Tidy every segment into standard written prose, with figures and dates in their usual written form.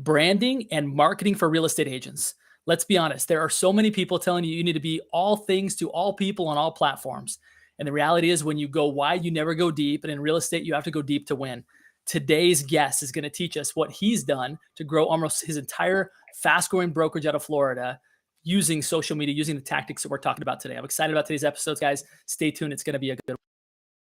branding and marketing for real estate agents. Let's be honest. There are so many people telling you need to be all things to all people on all platforms. And the reality is when you go wide, you never go deep. And in real estate, you have to go deep to win. Today's guest is going to teach us what he's done to grow almost his entire fast-growing brokerage out of Florida using social media, using the tactics that we're talking about today. I'm excited about today's episodes, guys. Stay tuned. It's going to be a good one.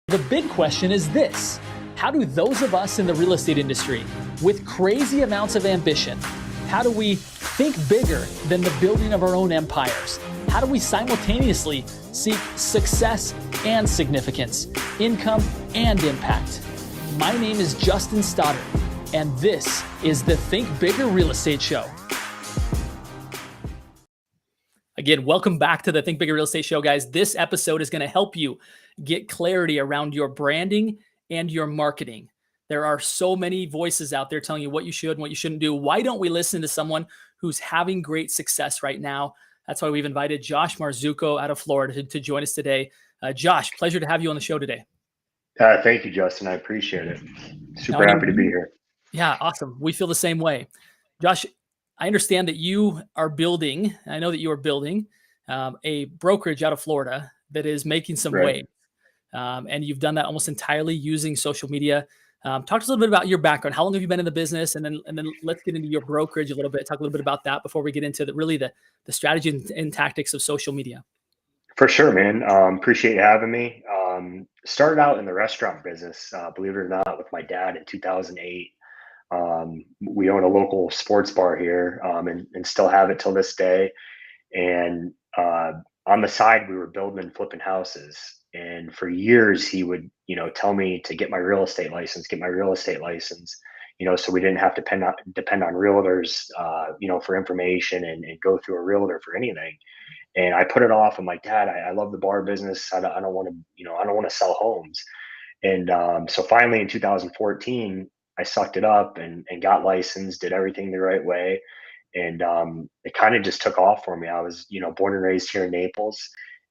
The big question is this: how do those of us in the real estate industry with crazy amounts of ambition, how do we think bigger than the building of our own empires? How do we simultaneously seek success and significance, income and impact? My name is Justin Stoddard, and this is the Think Bigger Real Estate Show. Again, welcome back to the Think Bigger Real Estate Show, guys. This episode is going to help you get clarity around your branding and your marketing. There are so many voices out there telling you what you should and what you shouldn't do. Why don't we listen to someone who's having great success right now? That's why we've invited Josh Marzucco out of Florida to join us today. Josh, pleasure to have you on the show today. Thank you, Justin. I appreciate it. Super happy to be here. Yeah, awesome. We feel the same way. Josh, I understand that you are building, I know that you are building a brokerage out of Florida that is making some waves. And you've done that almost entirely using social media. Talk to us a little bit about your background. How long have you been in the business? And then let's get into your brokerage a little bit. Talk a little bit about that before we get into the strategy and tactics of social media. For sure, man. Appreciate you having me. Started out in the restaurant business, believe it or not, with my dad in 2008. We own a local sports bar here and still have it till this day. And on the side, we were building and flipping houses. And for years, he would, tell me to get my real estate license, so we didn't have to depend on realtors, for information and go through a realtor for anything. And I put it off. I'm like, Dad, I love the bar business. I don't want to, I don't want to sell homes. And so finally in 2014, I sucked it up and got licensed, did everything the right way. And it kind of just took off for me. I was, born and raised here in Naples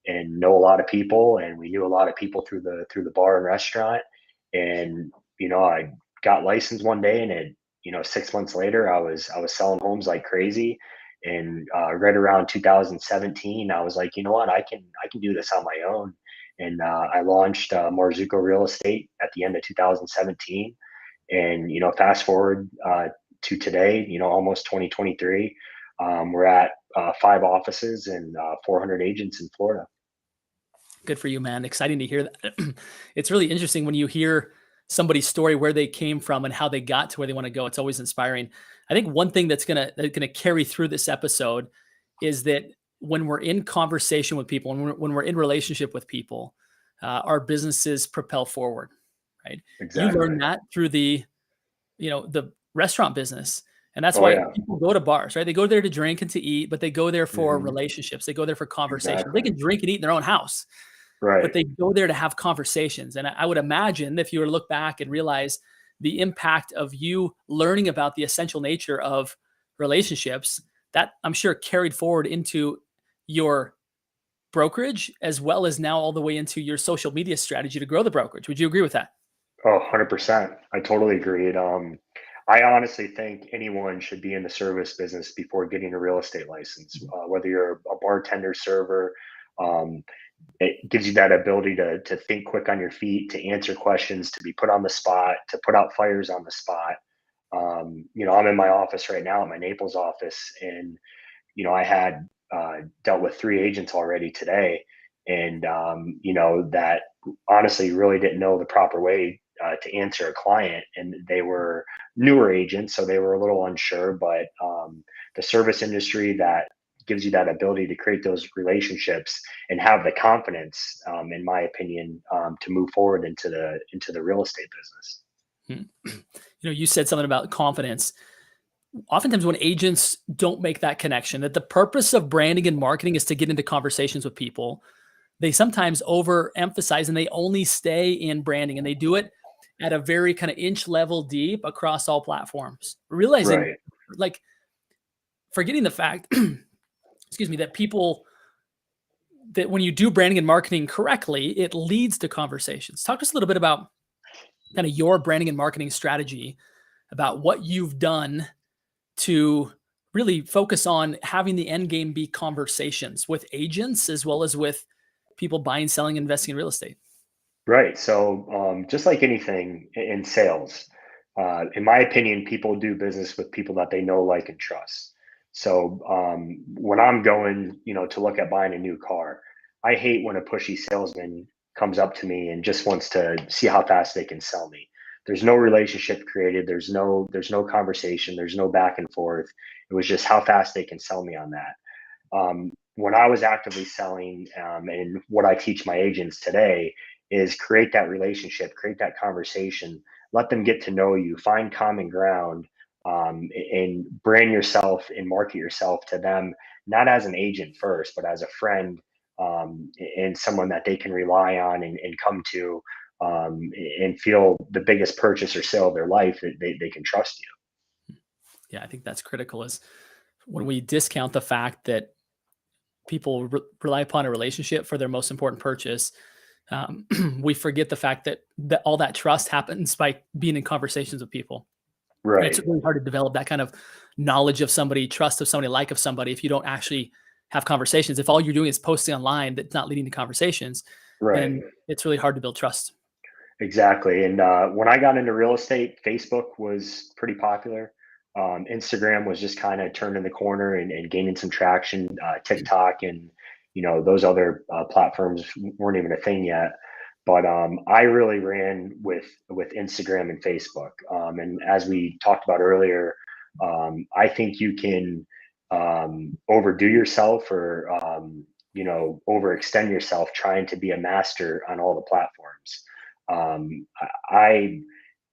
and know a lot of people. And we knew a lot of people through the bar and restaurant. And, I got licensed one day and 6 months later, I was selling homes like crazy. And right around 2017, I was like, you know what, I can do this on my own. And I launched Marzucco Real Estate at the end of 2017. And, fast forward to today, almost 2023, we're at 5 offices and 400 agents in Florida. Good for you, man. Exciting to hear that. It's really interesting when you hear somebody's story, where they came from and how they got to where they want to go. It's always inspiring. I think one thing that's gonna carry through this episode is that when we're in conversation with people and when we're in relationship with people, our businesses propel forward, right? Exactly. You learn that through the restaurant business. And that's why people go to bars, right? They go there to drink and to eat, but they go there for relationships. They go there for conversation. Exactly. They can drink and eat in their own house. Right. But they go there to have conversations. And I would imagine if you were to look back and realize the impact of you learning about the essential nature of relationships, that I'm sure carried forward into your brokerage, as well as now all the way into your social media strategy to grow the brokerage. Would you agree with that? Oh, 100%. I totally agree. I honestly think anyone should be in the service business before getting a real estate license, whether you're a bartender, server. It gives you that ability to think quick on your feet, to answer questions, to be put on the spot, to put out fires on the spot. I'm in my office right now, at my Naples office, and I had dealt with 3 agents already today, and that honestly really didn't know the proper way to answer a client, and they were newer agents, so they were a little unsure. But the service industry that gives you that ability to create those relationships and have the confidence, in my opinion, to move forward into the real estate business. You said something about confidence. Oftentimes when agents don't make that connection, that the purpose of branding and marketing is to get into conversations with people, they sometimes overemphasize and they only stay in branding, and they do it at a very kind of inch level deep across all platforms, realizing forgetting the fact that when you do branding and marketing correctly, it leads to conversations. Talk to us a little bit about kind of your branding and marketing strategy, about what you've done to really focus on having the end game be conversations with agents as well as with people buying, selling, investing in real estate? Right. So, just like anything in sales, in my opinion, people do business with people that they know, like, and trust. So, when I'm going, to look at buying a new car, I hate when a pushy salesman comes up to me and just wants to see how fast they can sell me. There's no relationship created. There's no conversation. There's no back and forth. It was just how fast they can sell me on that. When I was actively selling, and what I teach my agents today is create that relationship, create that conversation, let them get to know you, find common ground, and brand yourself and market yourself to them, not as an agent first, but as a friend, and someone that they can rely on and come to, and feel the biggest purchase or sale of their life that they can trust you. Yeah, I think that's critical is when we discount the fact that people rely upon a relationship for their most important purchase. We forget the fact that all that trust happens by being in conversations with people. And it's Right. really hard to develop that kind of knowledge of somebody, trust of somebody, like of somebody, if you don't actually have conversations. If all you're doing is posting online that's not leading to conversations, Right. then it's really hard to build trust. Exactly. And when I got into real estate, Facebook was pretty popular. Instagram was just kind of turning the corner and gaining some traction. TikTok and those other platforms weren't even a thing yet. But I really ran with Instagram and Facebook. And as we talked about earlier, I think you can overdo yourself or overextend yourself trying to be a master on all the platforms. I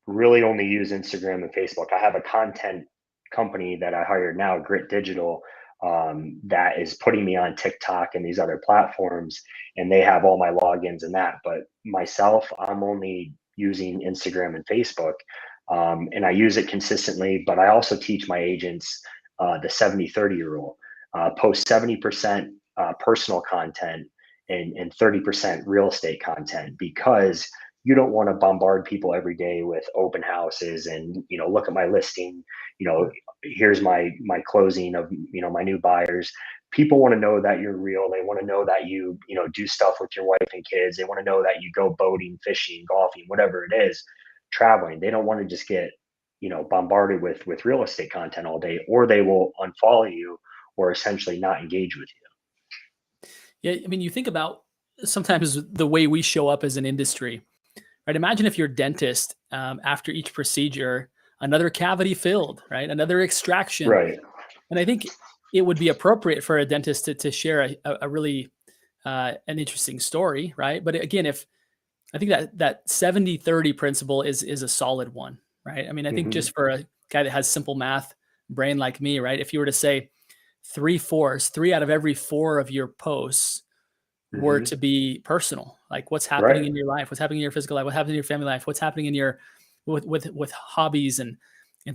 really only use Instagram and Facebook. I have a content company that I hired now, Grit Digital, that is putting me on TikTok and these other platforms, and they have all my logins and that. But myself, I'm only using Instagram and Facebook, and I use it consistently. But I also teach my agents the 70-30 rule. Post 70% personal content and 30% real estate content, because you don't want to bombard people every day with open houses and look at my listing, here's my closing of my new buyers. People want to know that you're real. They want to know that you do stuff with your wife and kids. They want to know that you go boating, fishing, golfing, whatever it is, traveling. They don't want to just get bombarded with real estate content all day, or they will unfollow you or essentially not engage with you. Yeah, I mean, you think about sometimes the way we show up as an industry, right? Imagine if your dentist, after each procedure, another cavity filled, right? Another extraction. Right. And I think it would be appropriate for a dentist to share a really an interesting story, right? But again, if I think that 70-30 principle is a solid one, right? I mean, I think Hmm. just for a guy that has simple math brain like me, right? If you were to say three out of every four of your posts were Hmm. to be personal, like what's happening Right. in your life, what's happening in your physical life, what's happening in your family life, what's happening in your with hobbies and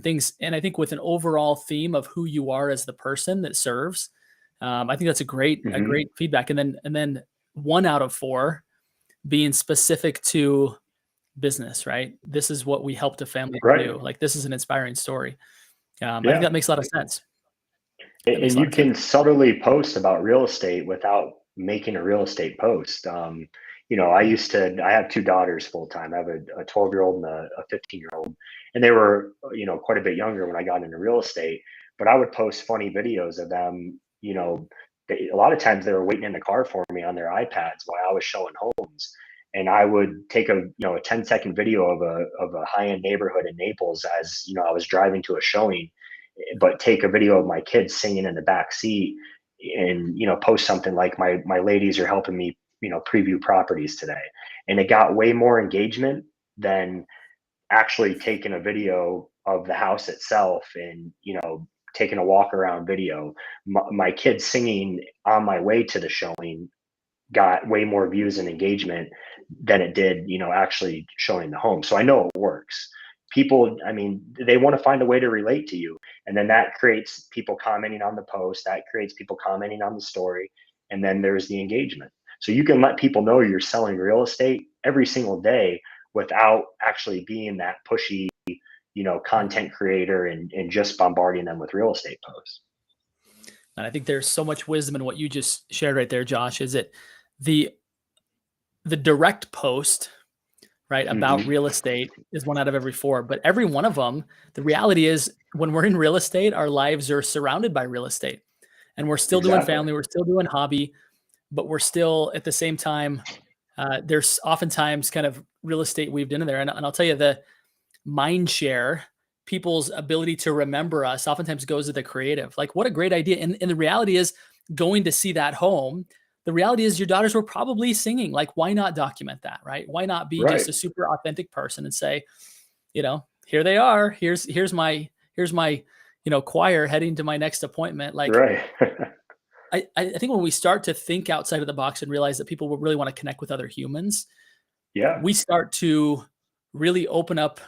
things. And I think with an overall theme of who you are as the person that serves, I think that's a Hmm. great feedback. And then one out of four being specific to business, right? This is what we helped a family Right. do. Like this is an inspiring story. I think Yeah. that makes a lot of sense. That makes And a lot you of sense. can subtly post about real estate without making a real estate post. I have two daughters full time. I have a 12-year-old and a 15-year-old, and they were, quite a bit younger when I got into real estate. But I would post funny videos of them. A lot of times they were waiting in the car for me on their iPads while I was showing homes. And I would take a 10-second video of a high end neighborhood in Naples as I was driving to a showing, but take a video of my kids singing in the back seat and post something like my ladies are helping me preview properties today, and it got way more engagement than actually taking a video of the house itself and taking a walk around video. My kids singing on my way to the showing got way more views and engagement than it did, actually showing the home. So I know it works. People, I mean, they want to find a way to relate to you. And then that creates people commenting on the post, that creates people commenting on the story. And then there's the engagement. So you can let people know you're selling real estate every single day without actually being that pushy, content creator and just bombarding them with real estate posts. And I think there's so much wisdom in what you just shared right there, Josh, is that the direct post, right, about Hmm. real estate is one out of every four, but every one of them, the reality is when we're in real estate, our lives are surrounded by real estate and we're still doing Exactly. family, we're still doing hobby, but we're still at the same time, there's oftentimes kind of real estate weaved into there. And I'll tell you, the mind share, people's ability to remember us oftentimes goes to the creative. Like, what a great idea. And the reality is, going to see that home, the reality is your daughters were probably singing. Like, why not document that, right? Why not be just Right. a super authentic person and say, here they are. Here's my choir heading to my next appointment. Like, Right. I think when we start to think outside of the box and realize that people will really want to connect with other humans, Yeah. we start to really open up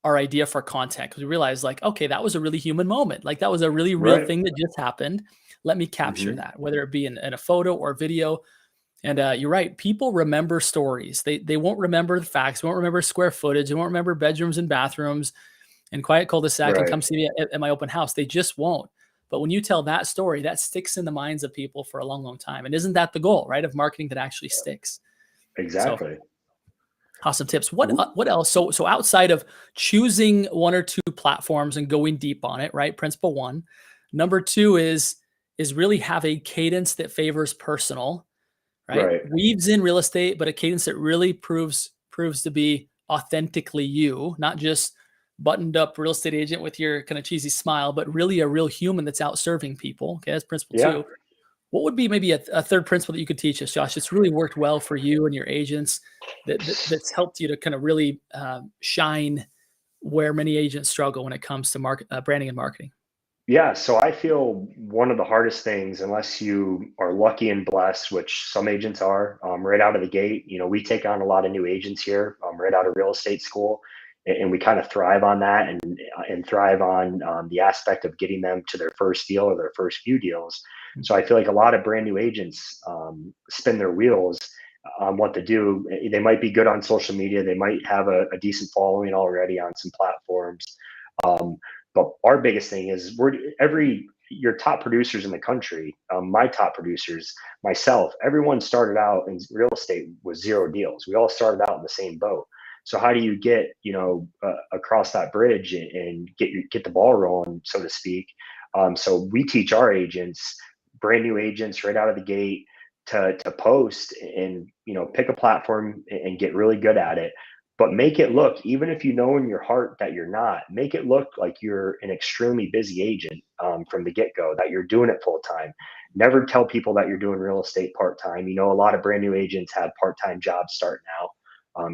our idea for content, because we realize, like, okay, that was a really human moment. Like, that was a really real Right. thing that just happened. Let me capture Hmm. that, whether it be in a photo or video. And you're right. People remember stories. They won't remember the facts. Won't remember square footage. They won't remember bedrooms and bathrooms and quiet cul-de-sac and Right. come see me at my open house. They just won't. But when you tell that story, that sticks in the minds of people for a long, long time. And isn't that the goal, right, of marketing, that actually sticks? So Exactly. awesome tips. What else? So outside of choosing one or two platforms and going deep on it, right? Principle one. Number two is really have a cadence that favors personal, right? Right. Weaves in real estate, but a cadence that really proves to be authentically you, not just buttoned up real estate agent with your kind of cheesy smile, but really a real human that's out serving people. Okay, that's principle Yeah. two. What would be maybe a third principle that you could teach us, Josh? It's really worked well for you and your agents, that's helped you to kind of really shine where many agents struggle when it comes to branding and marketing. Yeah, so I feel one of the hardest things, unless you are lucky and blessed, which some agents are, right out of the gate. We take on a lot of new agents here, right out of real estate school, and we kind of thrive on that, and thrive on the aspect of getting them to their first deal or their first few deals. So I feel like a lot of brand new agents spin their wheels on what to do. They might be good on social media, they might have a decent following already on some platforms. Um, but our biggest thing is your top producers in the country, my top producers, myself, everyone started out in real estate with zero deals. We all started out in the same boat. So how do you get across that bridge and get the ball rolling, so to speak? So we teach our agents, brand new agents, right out of the gate, to post and pick a platform and get really good at it, but make it look, even if you know in your heart that you're not, make it look like you're an extremely busy agent from the get-go, that you're doing it full time. Never tell people that you're doing real estate part-time. A lot of brand new agents have part-time jobs starting out.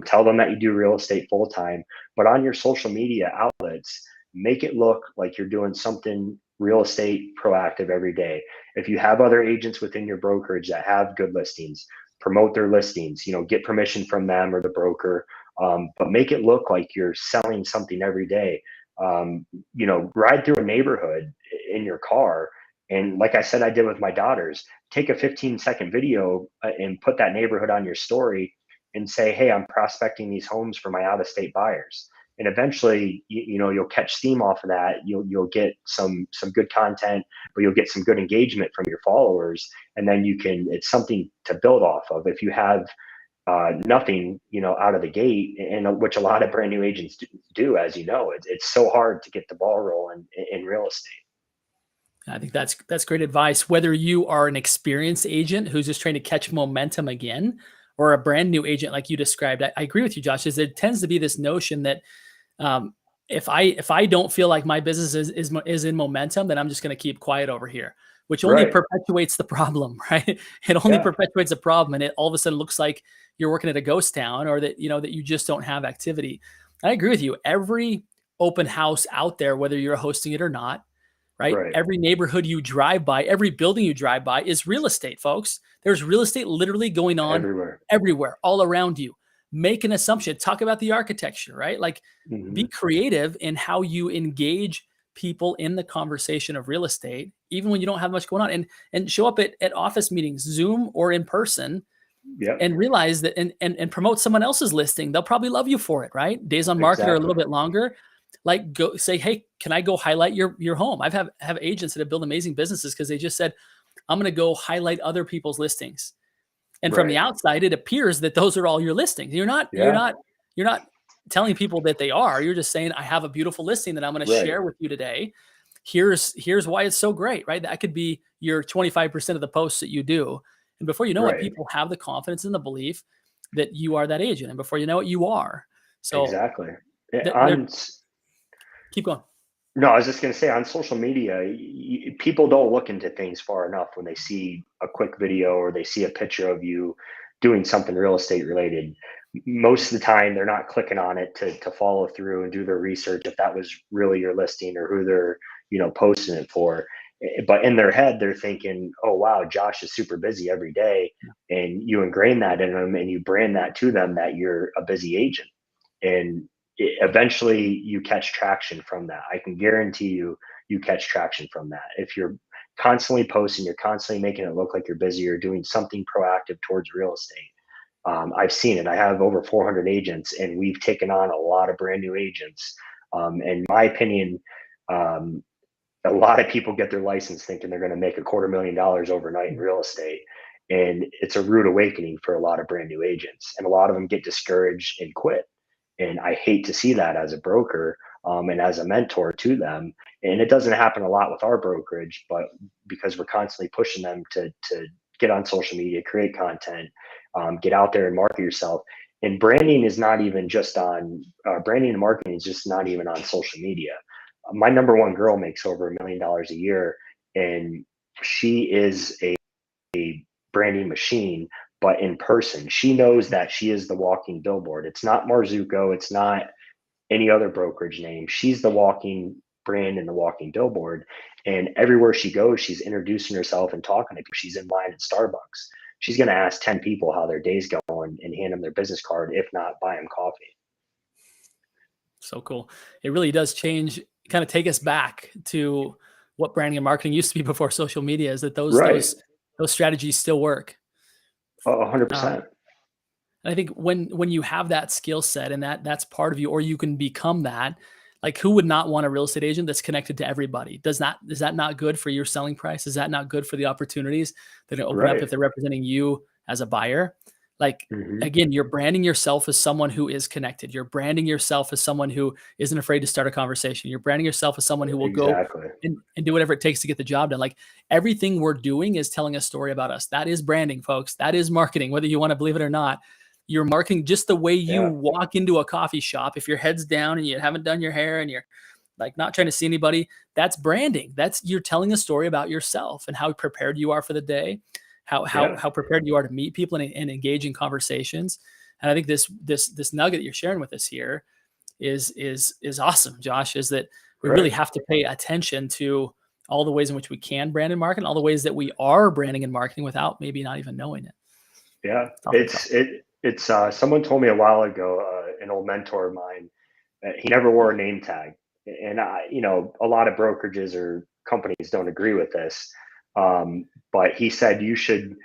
Tell them that you do real estate full-time, but on your social media outlets, make it look like you're doing something real estate proactive every day. If you have other agents within your brokerage that have good listings, promote their listings, get permission from them or the broker, but make it look like you're selling something every day. Ride through a neighborhood in your car. And like I said, I did with my daughters, take a 15-second video and put that neighborhood on your story and say, hey, I'm prospecting these homes for my out of state buyers. And eventually, you'll catch steam off of that. You'll get some good content, but you'll get some good engagement from your followers. And then it's something to build off of. If you have nothing, out of the gate, and which a lot of brand new agents do, as you know, it's so hard to get the ball rolling in real estate. I think that's great advice. Whether you are an experienced agent who's just trying to catch momentum again, or a brand new agent like you described, I agree with you, Josh. Is there tends to be this notion that if I don't feel like my business is in momentum, then I'm just going to keep quiet over here, which only Right. perpetuates the problem, right? It only Yeah. perpetuates the problem, and it all of a sudden looks like you're working at a ghost town, or that that you just don't have activity. I agree with you. Every open house out there, whether you're hosting it or not, right? Right. Every neighborhood you drive by, every building you drive by is real estate, folks. There's real estate literally going on Everywhere. everywhere, all around you. Make an assumption. Talk about the architecture, right? Like, be Hmm. creative in how you engage people in the conversation of real estate, even when you don't have much going on, and show up at office meetings, Zoom or in person, Yep. and realize that and promote someone else's listing. They'll probably love you for it, right? Days on market are a little Exactly. bit longer, like go say, hey, can I go highlight your home? Have agents that have built amazing businesses because they just said, I'm going to go highlight other people's listings. And from the Right. outside, it appears that those are all your listings. Yeah. You're not telling people that they are. You're just saying, I have a beautiful listing that I'm going to Right. share with you today. Here's why it's so great, right? That could be your 25% of the posts that you do. And before you know it, Right. people have the confidence and the belief that you are that agent. And before you know it, you are. So Exactly. Yeah, they're keep going. No, I was just going to say on social media, people don't look into things far enough when they see a quick video or they see a picture of you doing something real estate related. Most of the time, they're not clicking on it to follow through and do their research if that was really your listing or who they're posting it for. But in their head, they're thinking, "Oh wow, Josh is super busy every day," and you ingrain that in them and you brand that to them that you're a busy agent. And eventually you catch traction from that. I can guarantee you catch traction from that. If you're constantly posting, you're constantly making it look like you're busy or doing something proactive towards real estate. I've seen it. I have over 400 agents, and we've taken on a lot of brand new agents. In my opinion, um, a lot of people get their license thinking they're going to make $250,000 overnight in real estate. And it's a rude awakening for a lot of brand new agents. And a lot of them get discouraged and quit. And I hate to see that as a broker, and as a mentor to them. And it doesn't happen a lot with our brokerage, but because we're constantly pushing them to get on social media, create content, get out there and market yourself. And branding is not even just on branding and marketing is just not even on social media. My number one girl makes over $1 million a year, and she is a branding machine, but in person. She knows that she is the walking billboard. It's not Marzucco. It's not any other brokerage name. She's the walking brand and the walking billboard. And everywhere she goes, she's introducing herself and talking to people. She's in line at Starbucks. She's going to ask 10 people how their day's going and hand them their business card, if not buy them coffee. So cool. It really does kind of take us back to what branding and marketing used to be before social media, is that Right. those strategies still work. 100%. And I think when you have that skill set and that's part of you, or you can become that, like who would not want a real estate agent that's connected to everybody? Is that not good for your selling price? Is that not good for the opportunities that open up Right. if they're representing you as a buyer? Like, Hmm. again, you're branding yourself as someone who is connected. You're branding yourself as someone who isn't afraid to start a conversation. You're branding yourself as someone who will go Exactly. and do whatever it takes to get the job done. Like everything we're doing is telling a story about us. That is branding, folks. That is marketing, whether you want to believe it or not. You're marketing just the way you Yeah. walk into a coffee shop. If your head's down and you haven't done your hair and you're like not trying to see anybody, that's branding. You're telling a story about yourself and how prepared you are for the day, Yeah. how prepared you are to meet people and engage in conversations. And I think this nugget that you're sharing with us here is awesome, Josh, is that we really Right. have to pay attention to all the ways in which we can brand and market, and all the ways that we are branding and marketing without maybe not even knowing it. Yeah. Awesome stuff. It's someone told me a while ago, an old mentor of mine, he never wore a name tag. And a lot of brokerages or companies don't agree with this. But he said you should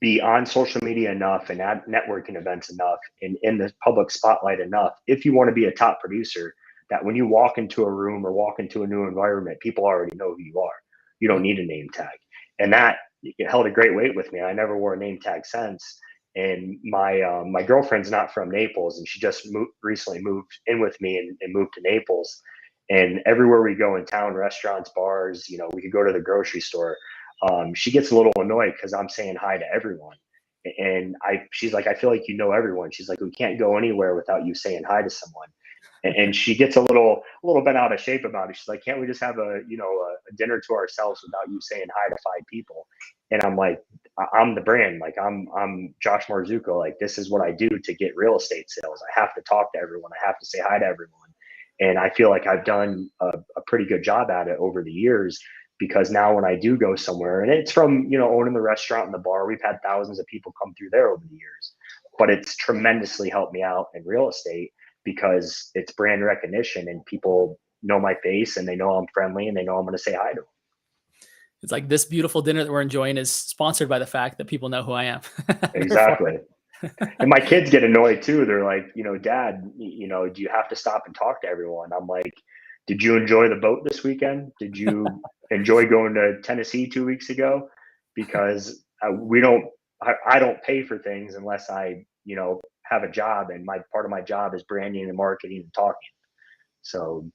be on social media enough and at networking events enough and in the public spotlight enough if you want to be a top producer, that when you walk into a room or walk into a new environment, people already know who you are. You don't need a name tag. And that it held a great weight with me. I never wore a name tag since. And my girlfriend's not from Naples, and she just recently moved in with me and moved to Naples. And everywhere we go in town, restaurants, bars, we could go to the grocery store. She gets a little annoyed because I'm saying hi to everyone. And she's like, I feel like you know everyone. She's like, we can't go anywhere without you saying hi to someone. And she gets a little bit out of shape about it. She's like, can't we just have a dinner to ourselves without you saying hi to 5 people? And I'm like, I'm the brand. Like I'm Josh Marzucco. Like this is what I do to get real estate sales. I have to talk to everyone. I have to say hi to everyone. And I feel like I've done a pretty good job at it over the years, because now when I do go somewhere, and it's from owning the restaurant and the bar, we've had thousands of people come through there over the years, but it's tremendously helped me out in real estate because it's brand recognition and people know my face and they know I'm friendly and they know I'm going to say hi to them. It's like this beautiful dinner that we're enjoying is sponsored by the fact that people know who I am. Therefore, Exactly. And my kids get annoyed too. They're like, Dad, do you have to stop and talk to everyone? I'm like, did you enjoy the boat this weekend? Did you enjoy going to Tennessee 2 weeks ago? Because I don't pay for things unless I, have a job, and my part of my job is branding and marketing and talking. So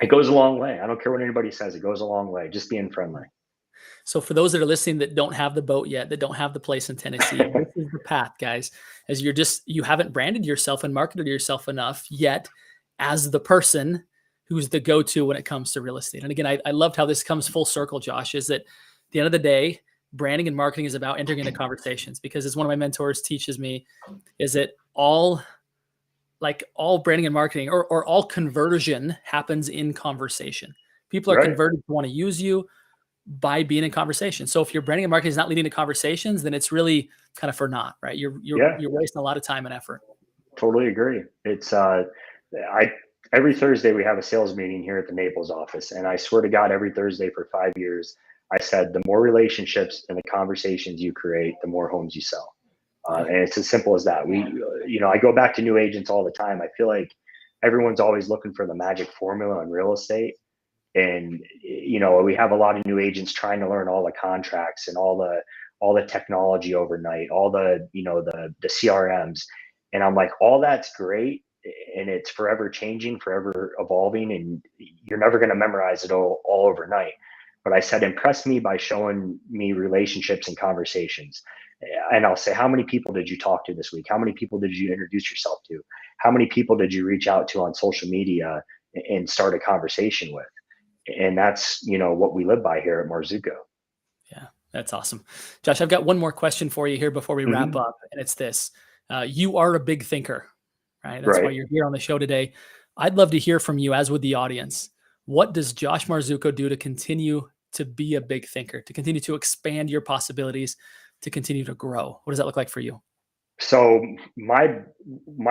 it goes a long way. I don't care what anybody says. It goes a long way. Just being friendly. So for those that are listening that don't have the boat yet, that don't have the place in Tennessee, this is the path, guys. As you haven't branded yourself and marketed yourself enough yet as the person who's the go-to when it comes to real estate. And again, I loved how this comes full circle, Josh, is that at the end of the day, branding and marketing is about entering into conversations, because as one of my mentors teaches me, is that all branding and marketing or all conversion happens in conversation. People are Right. converted to want to use you by being in conversation. So if your branding and marketing is not leading to conversations, then it's really kind of for naught, right? You're Yeah. wasting a lot of time and effort. Totally agree. It's I every Thursday we have a sales meeting here at the Naples office, and I swear to God, every Thursday for 5 years, I said the more relationships and the conversations you create, the more homes you sell. And it's as simple as that. I go back to new agents all the time. I feel like everyone's always looking for the magic formula in real estate, and we have a lot of new agents trying to learn all the contracts and all the technology overnight, all the CRMs. And I'm like, all that's great, and it's forever changing, forever evolving, and you're never going to memorize it all overnight. But I said, impress me by showing me relationships and conversations. And I'll say, how many people did you talk to this week? How many people did you introduce yourself to? How many people did you reach out to on social media and start a conversation with? And that's what we live by here at Marzucco. Yeah, that's awesome. Josh, I've got one more question for you here before we wrap Mhm. up, and it's this. You are a big thinker, right? That's why Right. you're here on the show today. I'd love to hear from you, as with the audience. What does Josh Marzucco do to continue to be a big thinker, to continue to expand your possibilities, to continue to grow? What does that look like for you? So my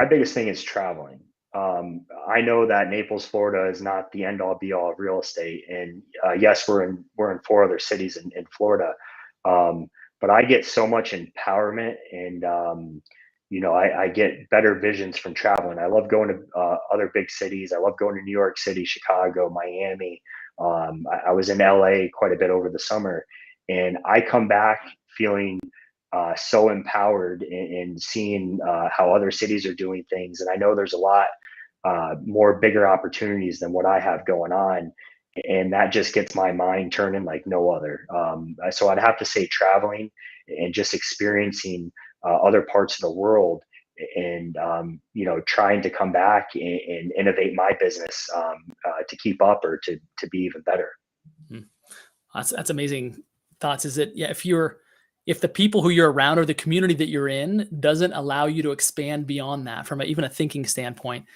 biggest thing is traveling. I know that Naples, Florida, is not the end all be all of real estate, and yes, we're in four other cities in Florida, um, but I get so much empowerment, and I get better visions from traveling. I love going to other big cities. I love going to New York City, Chicago, Miami. I was in LA quite a bit over the summer, and I come back feeling so empowered in seeing how other cities are doing things. And I know there's a lot more bigger opportunities than what I have going on. And that just gets my mind turning like no other. So I'd have to say traveling and just experiencing other parts of the world, and trying to come back and innovate my business to keep up or to be even better. Mhm. That's amazing thoughts. Is it, yeah, if the people who you're around or the community that you're in doesn't allow you to expand beyond that from even a thinking standpoint,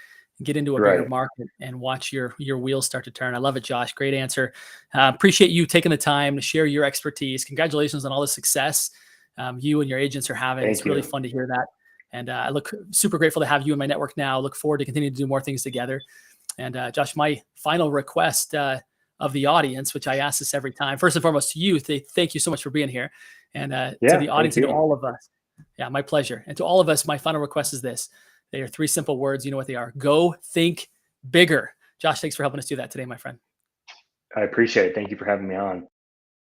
get into a bigger Right. market and watch your wheels start to turn. I love it, Josh. Great answer. Appreciate you taking the time to share your expertise. Congratulations on all the success you and your agents are having. Thank It's really you. fun to hear that. And I look super grateful to have you in my network now. Look forward to continuing to do more things together. And Josh, my final request of the audience, which I ask this every time, first and foremost to you, thank you so much for being here. And to Yeah. the Thank audience and to you. all of us, yeah, my pleasure. And to all of us, my final request is this. They are three simple words. You know what they are. Go think bigger. Josh, thanks for helping us do that today, my friend. I appreciate it. Thank you for having me on.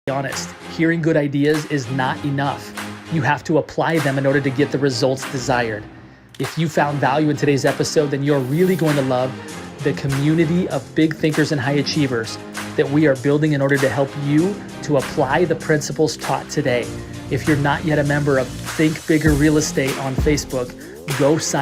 Be honest, hearing good ideas is not enough. You have to apply them in order to get the results desired. If you found value in today's episode, then you're really going to love the community of big thinkers and high achievers that we are building in order to help you to apply the principles taught today. If you're not yet a member of Think Bigger Real Estate on Facebook, go sign